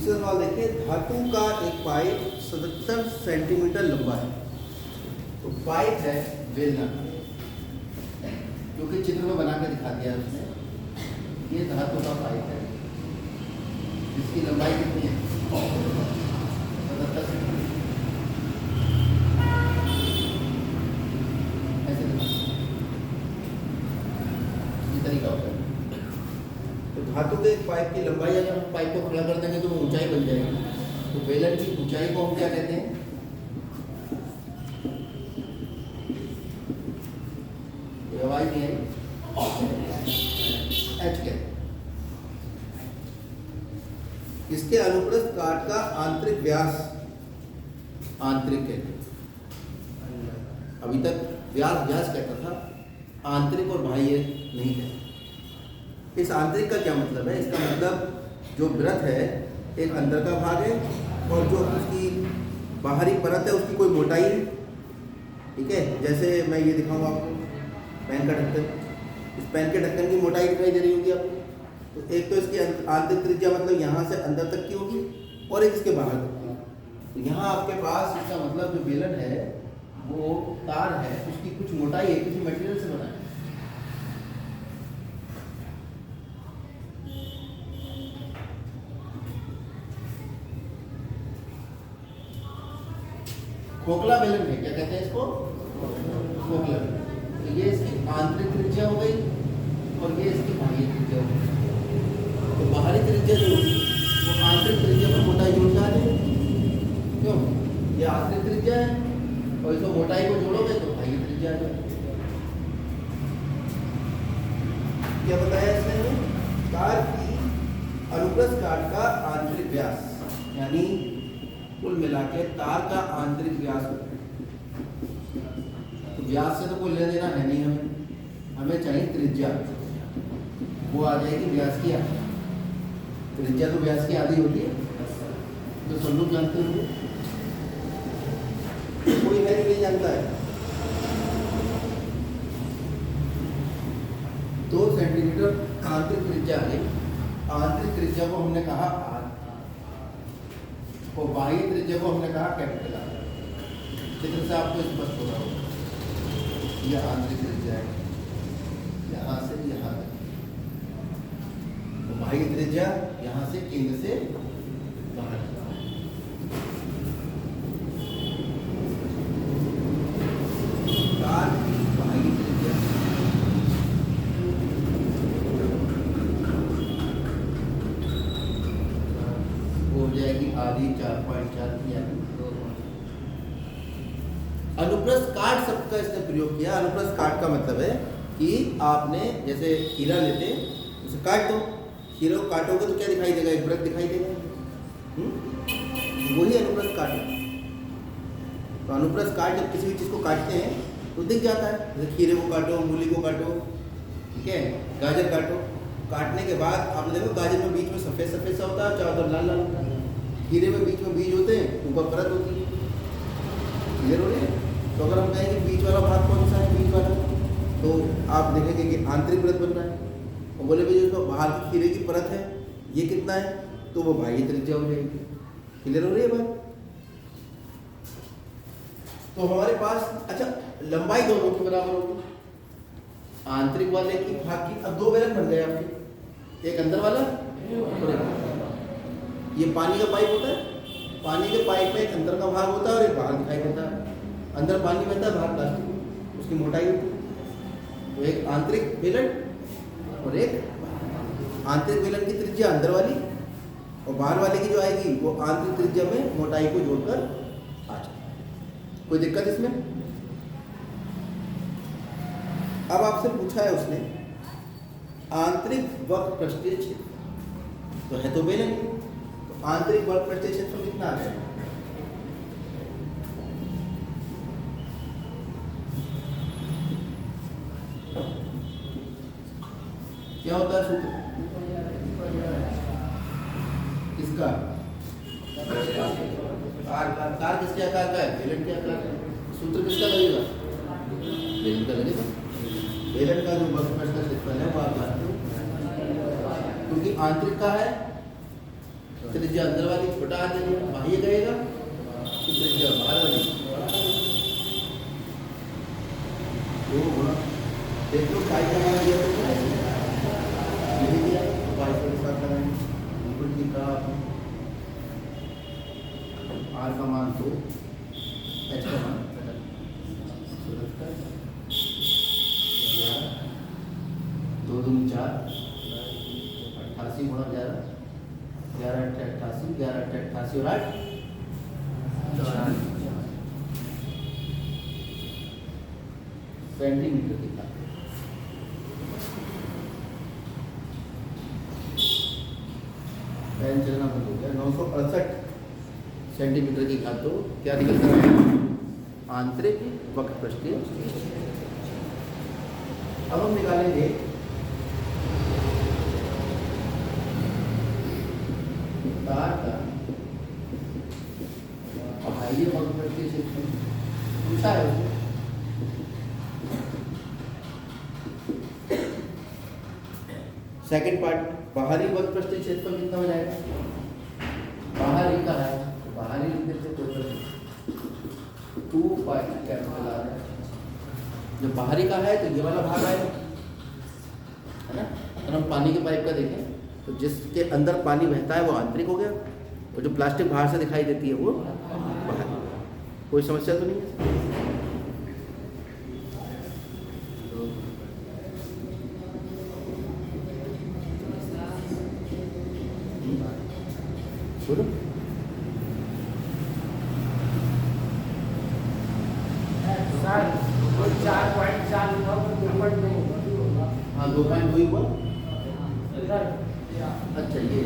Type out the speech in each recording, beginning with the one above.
तीसरा सवाल देखिए, धातु का एक पाइप 77 सेंटीमीटर लंबा है। तो पाइप है बेलना, जो कि चित्र में बना के दिखा दिया है उसने। ये धातु का पाइप है जिसकी लंबाई कितनी है? 77 सेंटीमीटर। ऐसे ये तरीका होता है। तो धातु के पाइप की लंबाई, अगर हम पाइप को खुला कर देंगे तो वो ऊंचाई बन जाएगी। तो बेलन की ऊंचाई को हम क्या कहते हैं? आवाज नहीं आई, एच कहते हैं। इसके अनुप्रस्थ काट का आंतरिक व्यास आंतरिक कहते हैं। अभी तक व्यास व्यास कहता था, आंतरिक और बाह्य नहीं कहते। इस आंतरिक का क्या मतलब है? इसका मतलब जो वृत्त है एक अंदर का भाग है और जो उसकी बाहरी परत है उसकी कोई मोटाई है। ठीक है, जैसे मैं ये दिखाऊंगा आपको, पेन का ढक्कन। इस पेन के ढक्कन की मोटाई दिखाई दे रही होगी आपको। तो एक तो इसकी आंतरिक त्रिज्या मतलब यहाँ से अंदर तक की होगी और एक इसके बाहर तक की। तो यहाँ आपके पास इसका मतलब जो बेलन है वो तार है, उसकी कुछ मोटाई है, किसी मटेरियल से बना है। खोखला बेलन है, क्या कहते हैं इसको? खोखला। तो ये इसकी आंतरिक त्रिज्या हो गई और ये इसकी बाह्य त्रिज्या हो गई। तो बाहरी त्रिज्या जो होगी वो आंतरिक त्रिज्या पर मोटाई जोड़ के आ जाएगी। क्यों? ये आंतरिक त्रिज्या है और इसको मोटाई को जोड़ोगे तो बाह्य त्रिज्या आ जाएगी। क्या बताया इसने? तार की अनुप्रस्थ काट का आंतरिक व्यास, यानी कुल मिला के तार का आंतरिक व्यास होता है। तो व्यास से तो कोई लेना देना है नहीं, हमें चाहिए त्रिज्या। वो आ जाएगी व्यास की आधी। त्रिज्या तो व्यास की आधी होती है, तो सब लोग जानते होंगे। कोई है नहीं जानता है। 2 सेंटीमीटर आंतरिक त्रिज्या है। आंतरिक त्रिज्या को हमने कहा आर और बाह्य त्रिज्या को हमने कहा कैपिटल आर। चित्र से आपको स्पष्ट हो रहा होगा। यह आंतरिक त्रिज्या है, यहाँ से यहाँ तक। तो बाह्य त्रिज्या यहाँ से केंद्र से बाहर। तार की बाह्य त्रिज्या हो जाएगी आधी 4.4 यानी। अनुप्रस्थ काट शब्द का इसने प्रयोग किया। अनुप्रस्थ काट का मतलब है कि आपने जैसे हीरा लेते हैं, उसे काट दो। हीरे को काटोगे तो क्या दिखाई देगा? एक वृत्त दिखाई देगा। वही अनुप्रस्थ काट है। तो अनुप्रस्थ काट जब किसी भी चीज़ को काटते हैं तो दिख जाता है। जैसे खीरे को काटो, मूली को काटो, ठीक है, गाजर काटो। काटने के बाद आपने देखो गाजर में बीच में सफ़ेद सफ़ेद सा होता है, चारों तरफ लाल लाल होता है। खीरे में बीच में बीज होते हैं, ऊपर परत होती है। क्लियर हो रही है? तो अगर हम कहें कि बीच वाला भाग कौन सा है, बीच वाला, तो आप देखेंगे कि आंतरिक वृत्त बन रहा है। और बोले भाई जो बाहर की खीरे की परत है ये कितना है, तो वो बाह्य त्रिज्या हो जाएगी। क्लियर हो रही है बात? तो हमारे पास अच्छा लंबाई दोनों की बराबर होगी। आंतरिक वाले की भाग की अब 2 बेलन बन गए आपके, एक अंदर वाला और एक। ये पानी का पाइप होता है। पानी के पाइप में एक अंदर का भाग होता है और एक बाहर दिखाई देता है। अंदर पानी बहता है, बाहर प्लास्टिक, उसकी मोटाई होती है। तो एक आंतरिक बेलन और एक आंतरिक बेलन की त्रिज्या अंदर वाली और बाहर वाले की जो आएगी वो आंतरिक त्रिज्या में मोटाई को जोड़कर आ जाए। कोई दिक्कत इसमें? अब आपसे पूछा है उसने आंतरिक वक्र पृष्ठीय क्षेत्र, तो है तो बेलन। तो आंतरिक वक्र पृष्ठीय क्षेत्र कितना आ जाएगा? क्या होता है सूत्र किसका? तार किसके आकार का है? बेलन के आकार का। सूत्र किसका लगेगा? बेलन का लगेगा। बेलन का जो वक्र पृष्ठ क्षेत्रफल है वो आप जानते हो, क्योंकि आंतरिक का है त्रिज्या त्रिज्या अंदर वाली छोटा हाथ ले लिया, बाह्य गएगा तो त्रिज्या बाहर वाली बड़ा हाथ ले लिया। दो गुणा देख लो पाई का मान दिया तो क्या है, यही दिया तो पाई के साथ लगाएंगे बिल्कुल ठीक कहा आपने। आर का मान 2, एच का मान 2 दूनी 4, 88 गुणा 11, 11 अट्ठे 88, 11 अट्ठे 88 और 8 सेंटीमीटर की धातु। फैन चलना बंद हो गया। 968 सेंटीमीटर की धातु क्या निकलता है, आंतरिक वक्रपृष्ठीय। अब हम निकालेंगे तार का बाह्य वक्रपृष्ठीय क्षेत्रफल पूछा है उसने। सेकंड पार्ट, बाहरी वक्रपृष्ठीय क्षेत्रफल कितना हो जाएगा, बाहरी का है तो बाहरी लिख देते, कोई 2 पाई कैपिटल आ रहा है। जब बाहरी का है तो ये वाला भाग आएगा, है ना। अगर हम पानी के पाइप का देखें तो जिसके अंदर पानी बहता है वो आंतरिक हो गया, और जो प्लास्टिक बाहर से दिखाई देती है वो बाहर। कोई समस्या तो नहीं है। बोलो हाँ 2.2 ही हुआ। अच्छा ये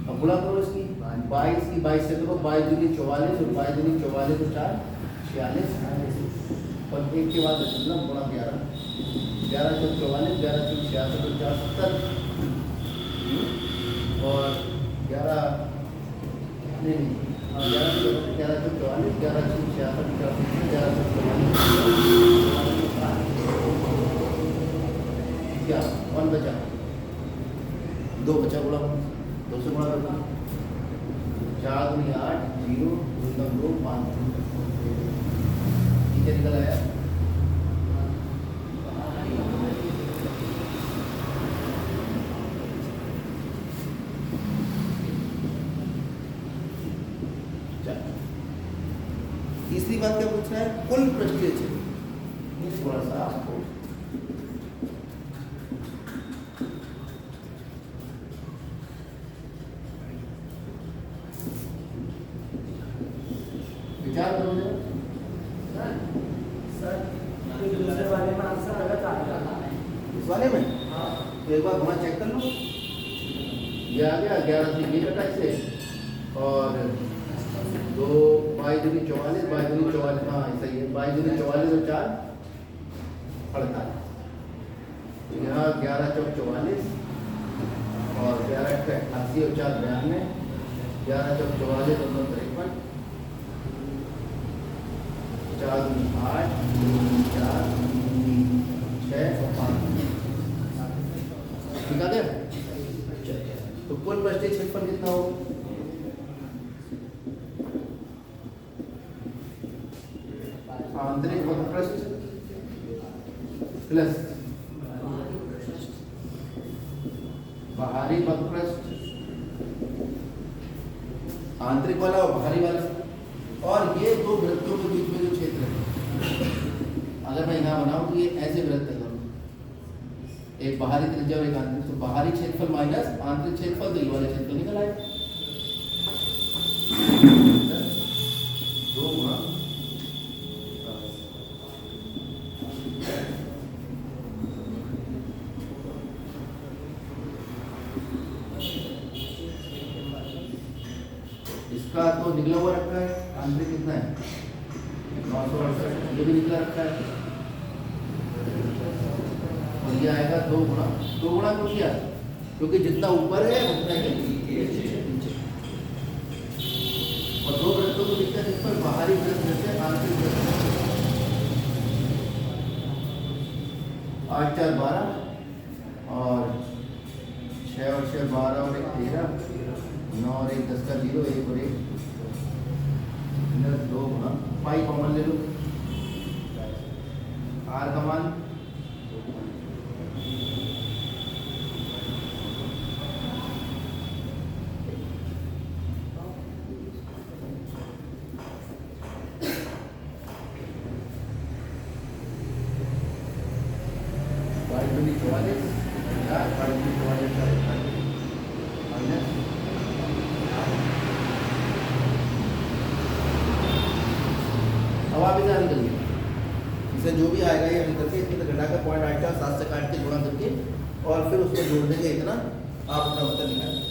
अब गुणा करो इसकी 22 की 22 से करो, 22 दूनी 44 और 22 दूनी 44 और 4 46 और एक के बाद दशमलव गुणा 11, 11 चौक 44, 11 चौक 66 और 4 70 और 11 नहीं 11 चौक 44, 11 चौक 66 और 4 11 चौक 44 क्या 1 बचा, 2 बचा, गुणा 2 से गुणा करना, 4 दूनी 8, 0 2 5 ठीक है, निकल आया। तीसरी बात क्या पूछ रहा है, कुल पृष्ठीय क्षेत्र। थोड़ा सा आपको विचार करो दूसरे वाले में आंसर गलत आ रहा है। इस वाले में तो एक बार घुमा चेक कर लो, ये आ गया 11 से ये कटा से और 2 22 दूनी 44, 22 दूनी 44 हाँ सही है, 22 दूनी 44 और 4 48, यहाँ 11 चौक 44 और 11 88 और 4 92, 11 चौक 44 और 9 53, 4 दूनी 8, 4 6 और 5 ठीक आ गया। तो कुल पृष्ठीय क्षेत्रफल कितना हो, आंतरिक वक्रपृष्ठ प्लस बाहरी वक्रपृष्ठ, आंतरिक वाला और बाहरी वाला, और ये दो वृत्तों के बीच में जो क्षेत्र है, अगर मैं यहाँ बनाऊं तो ये ऐसे वृत्त है, एक बाहरी त्रिज्या और एक आंतरिक, तो बाहरी क्षेत्रफल माइनस आंतरिक क्षेत्रफल, तो ये वाला क्षेत्रफल निकल आएगा 2 गुणा इसका तो निकला हुआ रखा है, आंतरिक कितना है 968, ये भी निकला रखा है, और ये आएगा 2 गुणा क्यों किया, क्योंकि जितना ऊपर है उतना ही नीचे, और दो वृत्तों को दिखता है जिस पर बाहरी वृत्त जैसे आंतरिक वृत्त, 8 4 12 और 6 और 6 12 और 1 13 9 और 1 10 का 0 1 और 1 2 गुना पाई कॉमन ले लो आर का मान अब आप इसे हल करिए इसे जो भी आएगा ये हल करके इसमें घटा कर 0.8 7 से काट के गुणा करके और फिर उसको जोड़ देंगे इतना आप अपना उत्तर निकालेंगे।